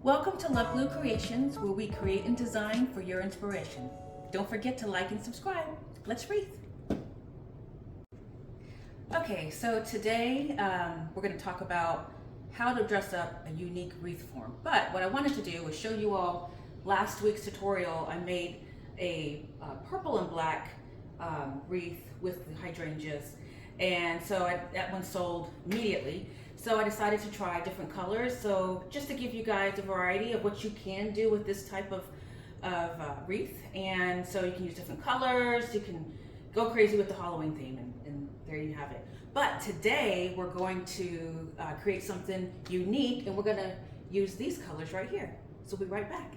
Welcome to LovegLew Creations, where we create and design for your inspiration. Don't forget to like and subscribe. Let's wreath. Okay, so today we're going to talk about how to dress up a unique wreath form. But what I wanted to do was show you all last week's tutorial. I made a purple and black wreath with the hydrangeas, and so that one sold immediately. So I decided to try different colors, so just to give you guys a variety of what you can do with this type of wreath. And so you can use different colors, you can go crazy with the Halloween theme, and there you have it. But today we're going to create something unique, and we're going to use these colors right here. So we'll be right back.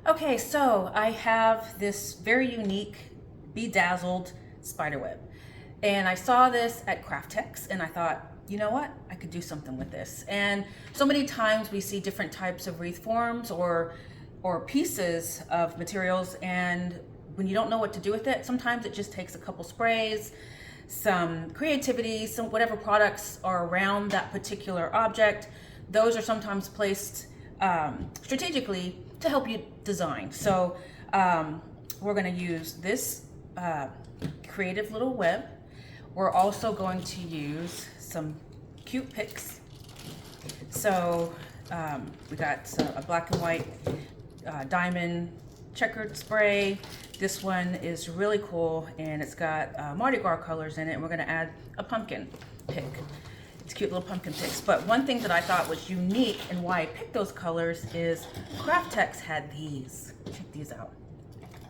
Okay, so I have this very unique bedazzled spiderweb. And I saw this at Craftex and I thought, you know what? I could do something with this. And so many times we see different types of wreath forms or pieces of materials, and when you don't know what to do with it, sometimes it just takes a couple sprays, some creativity, some whatever products are around that particular object. Those are sometimes placed strategically to help you design. So we're going to use this creative little web. We're also going to use some cute picks. So we got a black and white diamond checkered spray. This one is really cool, and it's got Mardi Gras colors in it, and we're gonna add a pumpkin pick. It's cute little pumpkin picks. But one thing that I thought was unique and why I picked those colors is Craftex had these. Check these out.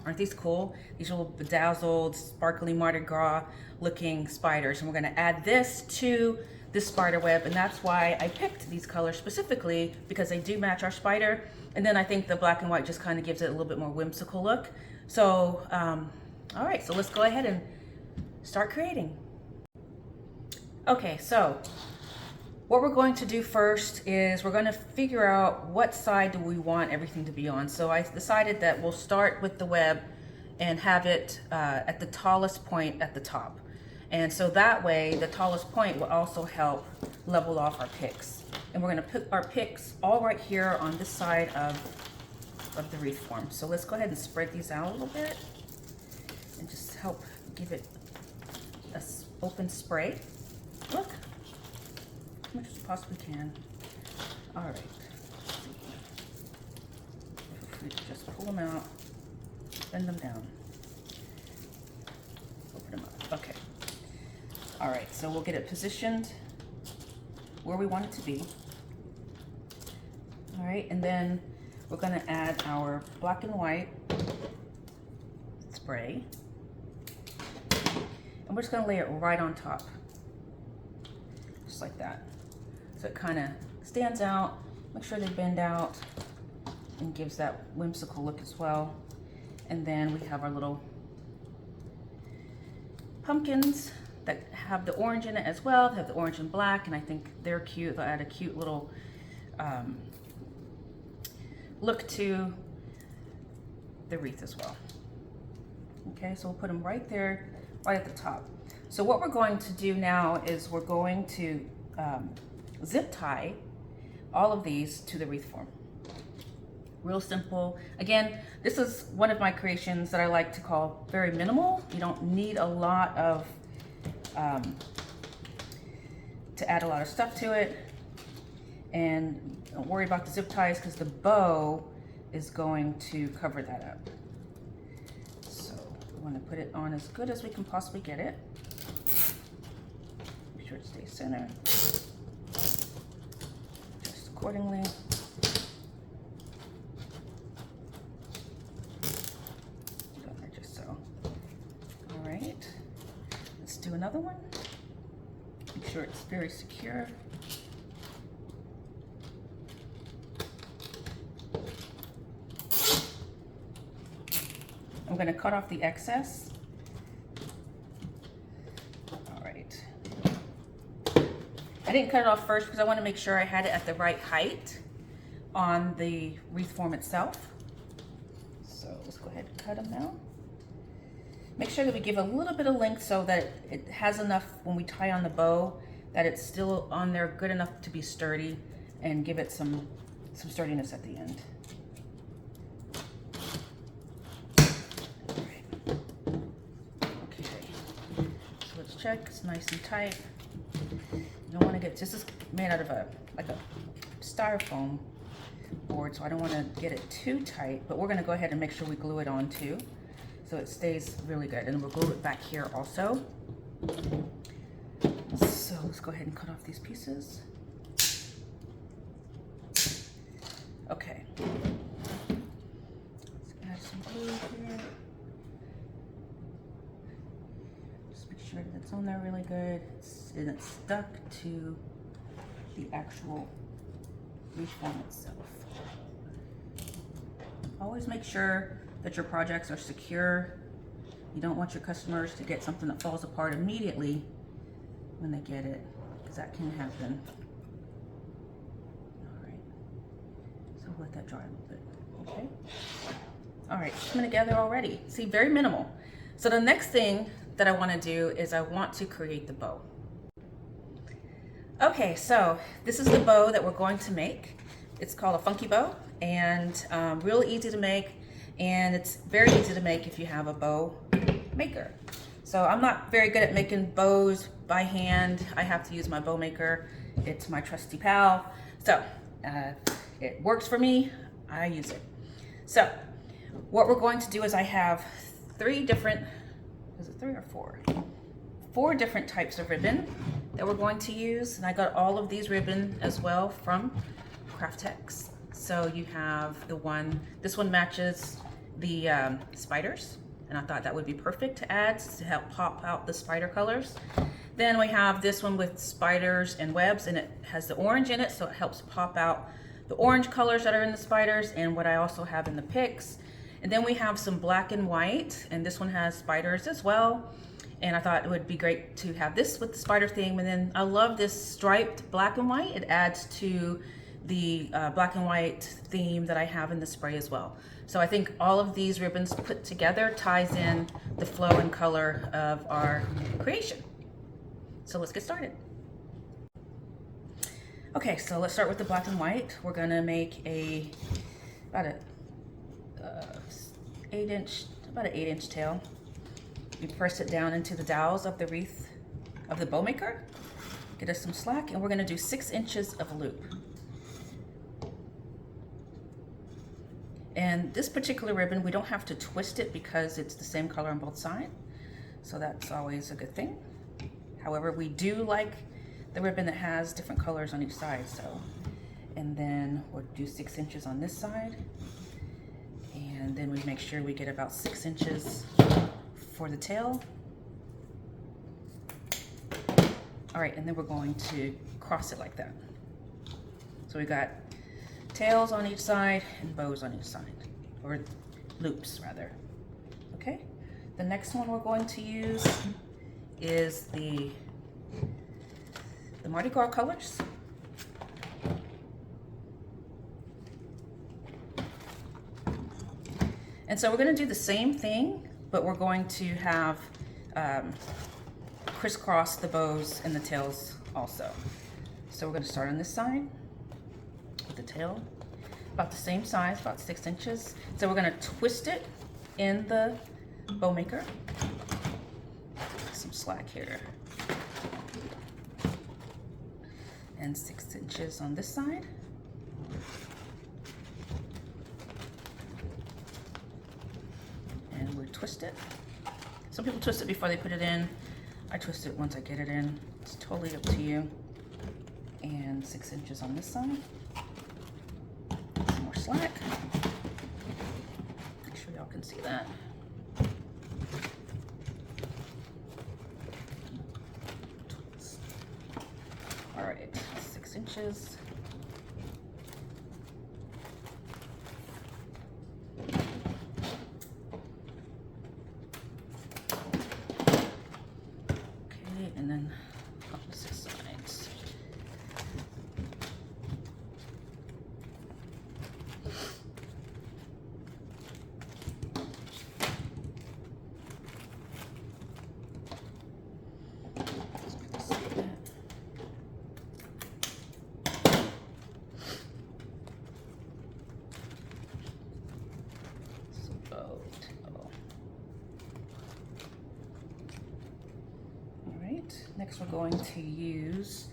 Aren't these cool? These little bedazzled, sparkly Mardi Gras looking spiders. And we're gonna add this to this spider web, and that's why I picked these colors specifically, because they do match our spider. And then I think the black and white just kind of gives it a little bit more whimsical look. So, all right, so let's go ahead and start creating. Okay, so what we're going to do first is we're going to figure out what side do we want everything to be on. So I decided that we'll start with the web and have it at the tallest point at the top. And so that way the tallest point will also help level off our picks. And we're going to put our picks all right here on this side of the wreath form. So let's go ahead and spread these out a little bit and just help give it a open spray. Look, as much as possibly can. All right. Feel free to just pull them out, bend them down, open them up. Okay. All right, so we'll get it positioned where we want it to be. All right, and then we're gonna add our black and white spray. And we're just gonna lay it right on top, just like that. So it kind of stands out, make sure they bend out, and gives that whimsical look as well. And then we have our little pumpkins that have the orange in it as well. They have the orange and black, and I think they're cute. They'll add a cute little look to the wreath as well. Okay, so we'll put them right there, right at the top. So what we're going to do now is we're going to zip tie all of these to the wreath form. Real simple. Again, this is one of my creations that I like to call very minimal. You don't need a lot of to add a lot of stuff to it, and don't worry about the zip ties because the bow is going to cover that up. So we want to put it on as good as we can possibly get it. Make sure it stays centered, just accordingly. Just so. All right. Let's do another one. Make sure it's very secure. I'm going to cut off the excess. All right. I didn't cut it off first because I want to make sure I had it at the right height on the wreath form itself. So let's go ahead and cut them now. Make sure that we give a little bit of length so that it has enough when we tie on the bow that it's still on there good enough to be sturdy, and give it some sturdiness at the end. Okay, so let's check. It's nice and tight. You don't want to get, this is made out of like a styrofoam board, so I don't want to get it too tight, but we're going to go ahead and make sure we glue it on too, so it stays really good. And we'll glue it back here also. So let's go ahead and cut off these pieces. Okay. Let's add some glue here. Just make sure that it's on there really good. And it's stuck to the actual wreath form itself. Always make sure that your projects are secure. You don't want your customers to get something that falls apart immediately when they get it, because that can happen. All right, so let that dry a little bit. Okay. All right, it's coming together already. See, very minimal. So the next thing that I want to do is I want to create the bow. Okay, so this is the bow that we're going to make. It's called a funky bow, and real easy to make, and it's very easy to make if you have a bow maker. So I'm not very good at making bows by hand. I have to use my bow maker. It's my trusty pal. So it works for me. I use it. So what we're going to do is I have three different, is it three or four? Four different types of ribbon that we're going to use. And I got all of these ribbon as well from Craftex. So you have the one, this one matches the spiders. And I thought that would be perfect to add to help pop out the spider colors. Then we have this one with spiders and webs, and it has the orange in it, so it helps pop out the orange colors that are in the spiders and what I also have in the picks. And then we have some black and white, and this one has spiders as well. And I thought it would be great to have this with the spider theme. And then I love this striped black and white. It adds to the black and white theme that I have in the spray as well. So I think all of these ribbons put together ties in the flow and color of our creation. So let's get started. Okay, so let's start with the black and white. We're gonna make about an 8-inch tail. We press it down into the dowels of the wreath of the bow maker. Get us some slack, and we're gonna do 6 inches of loop. And this particular ribbon, we don't have to twist it because it's the same color on both sides. So that's always a good thing. However, we do like the ribbon that has different colors on each side. So, and then we'll do 6 inches on this side. And then we make sure we get about 6 inches for the tail. All right, and then we're going to cross it like that. So we got tails on each side and bows on each side, or loops rather. Okay, the next one we're going to use is the Mardi Gras colors. And so we're going to do the same thing, but we're going to have crisscross the bows and the tails also. So we're going to start on this side with the tail, about the same size, about 6 inches. So we're going to twist it in the bow maker. Some slack here. And 6 inches on this side. And we twist it. Some people twist it before they put it in. I twist it once I get it in. It's totally up to you. And 6 inches on this side. Some more slack. Make sure y'all can see that. All right, 6 inches. Okay, and then opposite sides. next we're going to use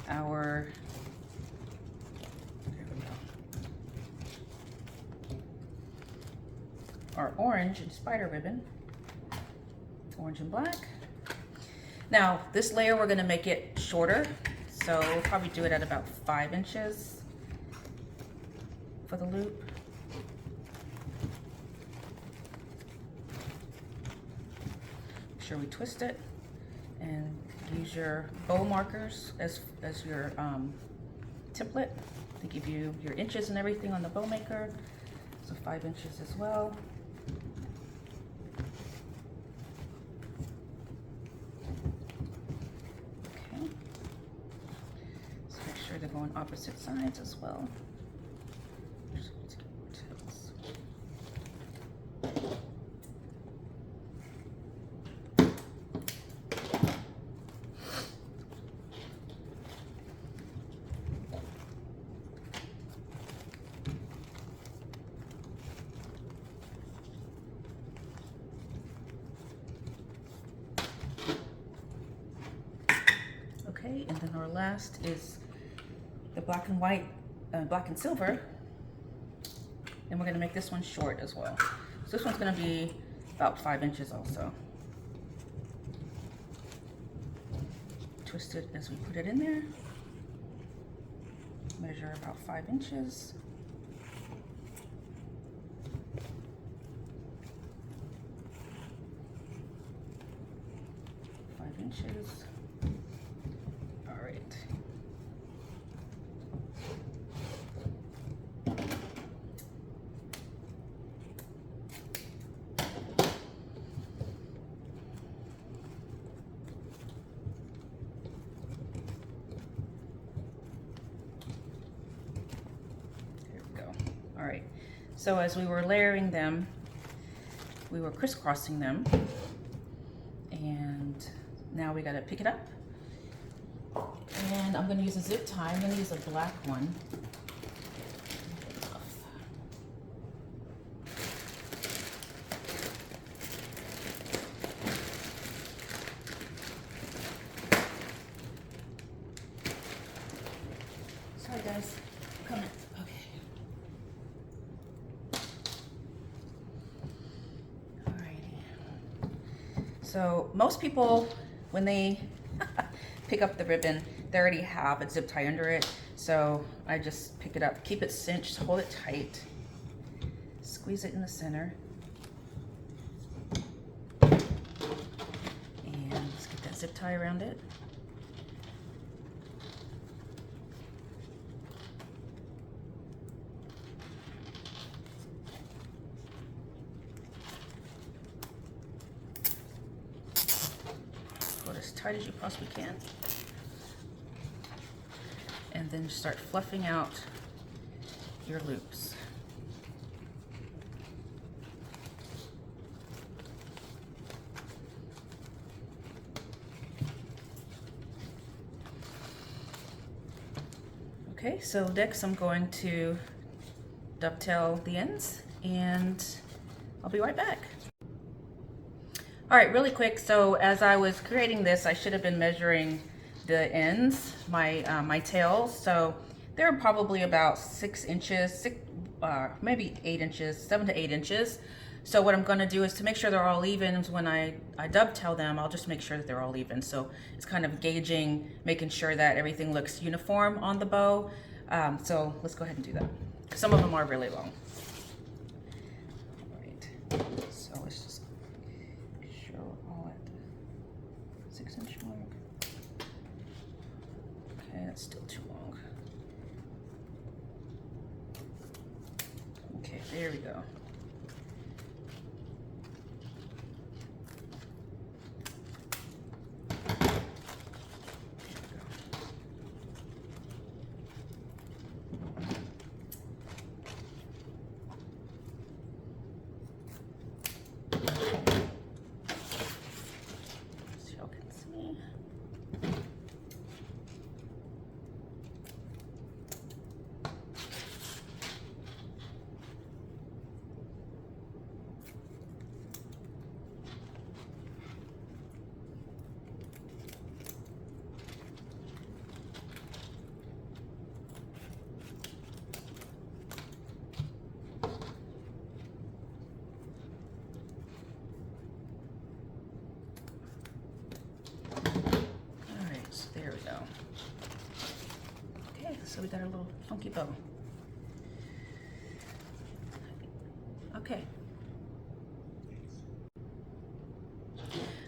our, there we go, our orange and spider ribbon, orange and black. Now this layer we're going to make it shorter, so we'll probably do it at about 5 inches for the loop. Make sure we twist it and use your bow markers as your template to give you your inches and everything on the bow maker. So 5 inches as well. Okay. So make sure they're going opposite sides as well. Okay, and then our last is the black and white, black and silver, and we're going to make this one short as well. So this one's going to be about 5 inches also. Twist it as we put it in there. Measure about 5 inches. Inches. All right. There we go. All right. So as we were layering them, we were crisscrossing them, and now we gotta pick it up. And I'm gonna use a zip tie. I'm gonna use a black one. Sorry guys, come in. Okay. Alrighty. So most people, when they pick up the ribbon, they already have a zip tie under it. So I just pick it up, keep it cinched, hold it tight, squeeze it in the center, and let's get that zip tie around it. As tight as you possibly can, and then start fluffing out your loops. Okay, so next I'm going to dovetail the ends, and I'll be right back. All right, really quick. So as I was creating this, I should have been measuring the ends, my tails. So they're probably about 6 inches, maybe 8 inches, 7 to 8 inches. So what I'm going to do is to make sure they're all even. When I dovetail them, I'll just make sure that they're all even. So it's kind of gauging, making sure that everything looks uniform on the bow. So let's go ahead and do that. Some of them are really long. All right. So let's just 6-inch mark. Okay, that's still too long. Okay, there we go. funky bow. Okay.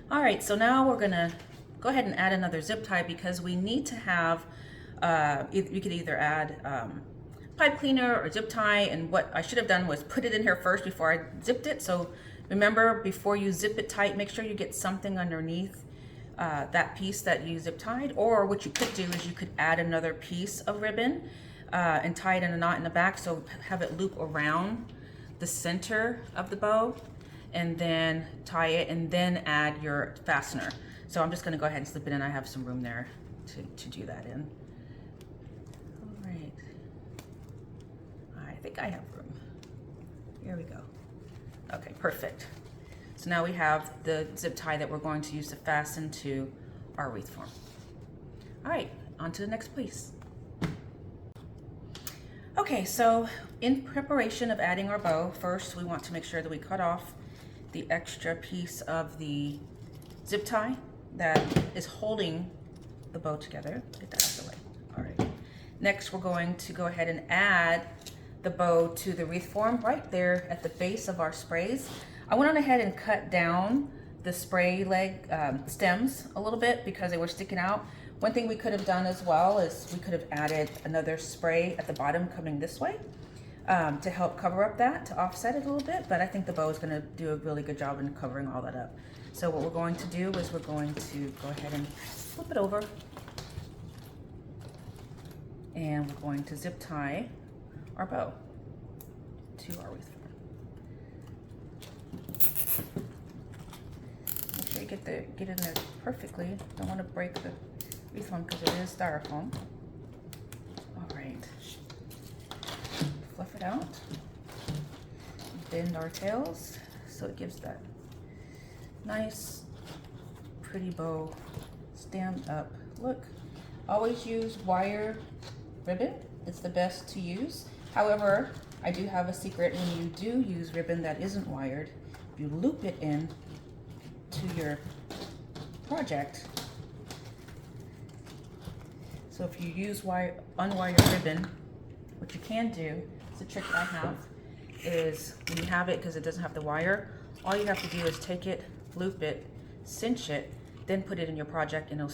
All right, so now we're gonna go ahead and add another zip tie because we need to have, you could either add pipe cleaner or zip tie, and what I should have done was put it in here first before I zipped it. So remember, before you zip it tight, make sure you get something underneath that piece that you zip tied, or what you could do is you could add another piece of ribbon and tie it in a knot in the back, so have it loop around the center of the bow, and then tie it and then add your fastener. So I'm just gonna go ahead and slip it in. I have some room there to do that in. All right, I think I have room. Here we go. Okay, perfect. So now we have the zip tie that we're going to use to fasten to our wreath form. All right, on to the next piece. Okay, so in preparation of adding our bow, first we want to make sure that we cut off the extra piece of the zip tie that is holding the bow together. Get that out of the way. All right. Next, we're going to go ahead and add the bow to the wreath form right there at the base of our sprays. I went on ahead and cut down the spray leg stems a little bit because they were sticking out. One thing we could have done as well is we could have added another spray at the bottom coming this way to help cover up that, to offset it a little bit, but I think the bow is going to do a really good job in covering all that up. So what we're going to do is we're going to go ahead and flip it over, and we're going to zip tie our bow to our wreath form. Make sure you get it in there perfectly. Don't want to break the wreath form because it is styrofoam. All right. Fluff it out, bend our tails so it gives that nice pretty bow stand up look. Always use wire ribbon, it's the best to use. However, I do have a secret. When you do use ribbon that isn't wired, you loop it in to your project. So if you use unwired ribbon, what you can do, it's a trick I have, is when you have it, because it doesn't have the wire, all you have to do is take it, loop it, cinch it, then put it in your project, and it'll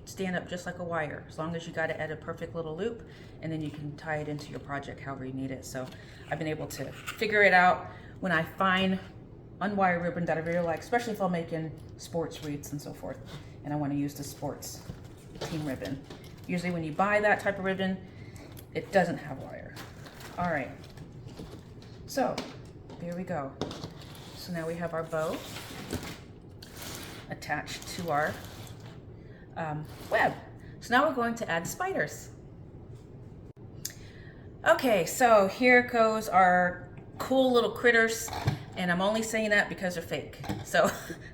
stand up just like a wire, as long as you got it at a perfect little loop, and then you can tie it into your project however you need it. So I've been able to figure it out when I find unwired ribbon that I really like, especially if I'm making sports wreaths and so forth, and I want to use the sports team ribbon. Usually when you buy that type of ribbon, it doesn't have wire. All right, so there we go. So now we have our bow attached to our web. So now we're going to add spiders. Okay, so here goes our cool little critters, and I'm only saying that because they're fake. So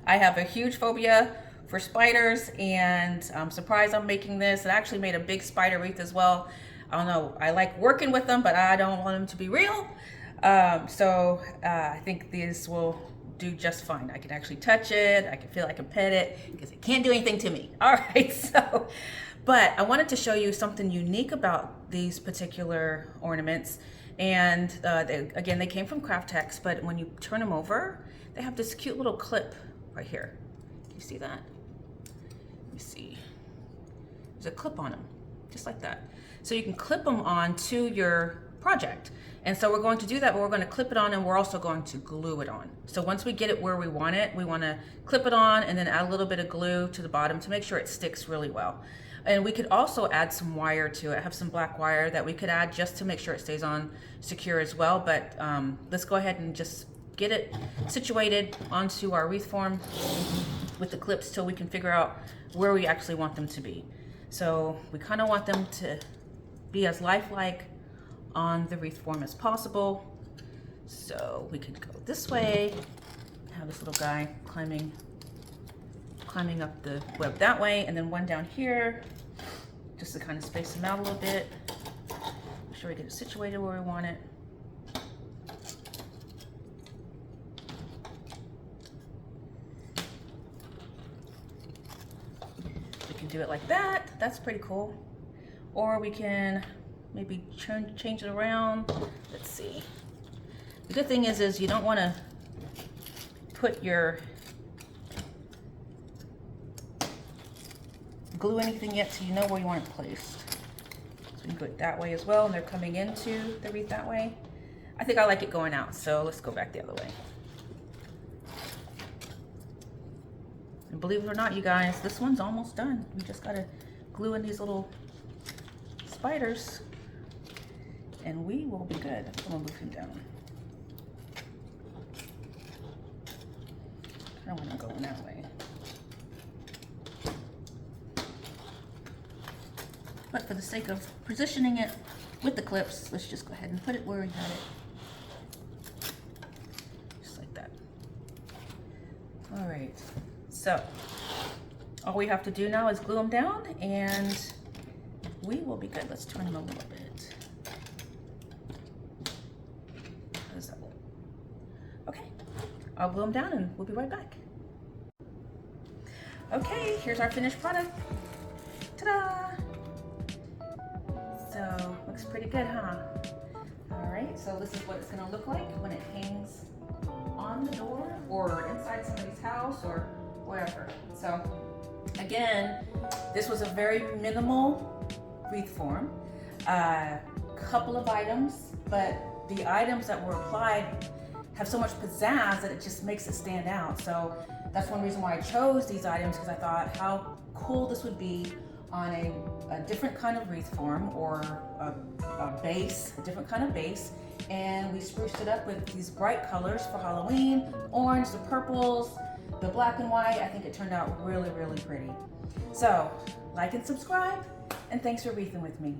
I have a huge phobia for spiders, and I'm surprised I'm making this. I actually made a big spider wreath as well. I don't know, I like working with them, but I don't want them to be real. I think these will do just fine. I can actually touch it. I can feel I can pet it because it can't do anything to me. All right, but I wanted to show you something unique about these particular ornaments. And again, they came from Craftex, but when you turn them over, they have this cute little clip right here. Can you see that? Let me see. There's a clip on them, just like that. So you can clip them on to your project. And so we're going to do that, but we're going to clip it on, and we're also going to glue it on. So once we get it where we want to clip it on and then add a little bit of glue to the bottom to make sure it sticks really well. And we could also add some wire to it. I have some black wire that we could add just to make sure it stays on secure as well. But let's go ahead and just get it situated onto our wreath form with the clips till we can figure out where we actually want them to be. So we kind of want them to be as lifelike on the wreath form as possible. So we could go this way, have this little guy climbing up the web that way, and then one down here, just to kind of space them out a little bit. Make sure we get it situated where we want it. We can do it like that. That's pretty cool. Or we can maybe change it around. Let's see. The good thing is you don't want to put your glue anything yet so you know where you want it placed. So you can go it that way as well, and they're coming into the wreath that way. I think I like it going out, so let's go back the other way. And believe it or not, you guys, this one's almost done. We just gotta glue in these little spiders and we will be good. I'm gonna move him down. I don't want him going that way. But for the sake of positioning it with the clips, let's just go ahead and put it where we had it. Just like that. All right, so all we have to do now is glue them down and we will be good. Let's turn them a little bit. How does that look? Okay, I'll glue them down and we'll be right back. Okay, here's our finished product. Ta-da! So, looks pretty good, huh? All right, so this is what it's gonna look like when it hangs on the door or inside somebody's house or wherever. So, again, this was a very minimal wreath form. Couple of items, but the items that were applied have so much pizzazz that it just makes it stand out. So that's one reason why I chose these items, because I thought how cool this would be on a different kind of wreath form or a base, a different kind of base. And we spruced it up with these bright colors for Halloween, orange, the purples, the black and white. I think it turned out really, really pretty. So like and subscribe, and thanks for wreathing with me.